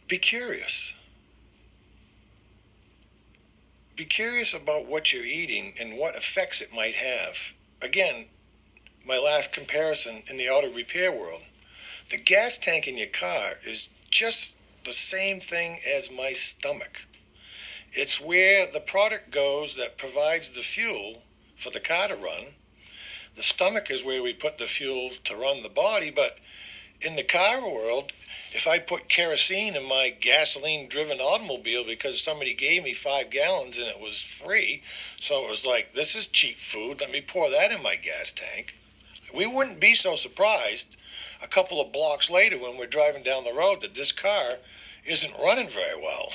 Be curious. Be curious about what you're eating and what effects it might have. Again, my last comparison in the auto repair world. The gas tank in your car is just the same thing as my stomach. It's where the product goes that provides the fuel for the car to run. The stomach is where we put the fuel to run the body, but in the car world, if I put kerosene in my gasoline-driven automobile because somebody gave me 5 gallons and it was free, so it was like, this is cheap food, let me pour that in my gas tank. We wouldn't be so surprised a couple of blocks later when we're driving down the road that this car isn't running very well.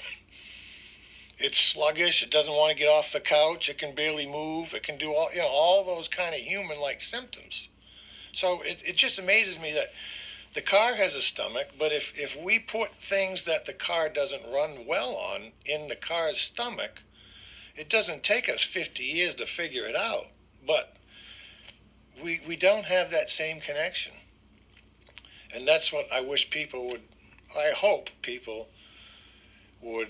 It's sluggish, it doesn't want to get off the couch, it can barely move, it can do all those kind of human-like symptoms. So it just amazes me that the car has a stomach, but if we put things that the car doesn't run well on in the car's stomach, it doesn't take us 50 years to figure it out. But we don't have that same connection. And that's what I wish people would, I hope people would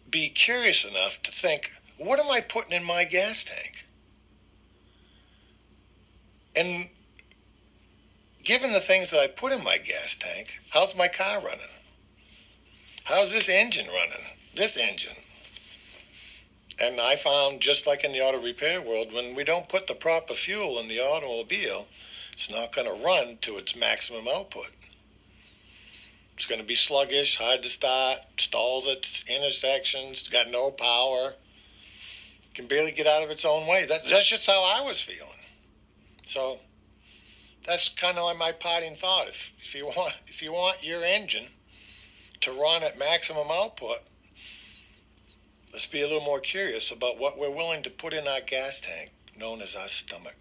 be curious enough to think, what am I putting in my gas tank? And given the things that I put in my gas tank, how's my car running? How's this engine running? This engine. And I found, just like in the auto repair world, when we don't put the proper fuel in the automobile, it's not going to run to its maximum output. It's going to be sluggish, hard to start, stalls at intersections, got no power, can barely get out of its own way. That's just how I was feeling. So that's kind of like my parting thought. If you want your engine to run at maximum output, let's be a little more curious about what we're willing to put in our gas tank, known as our stomach.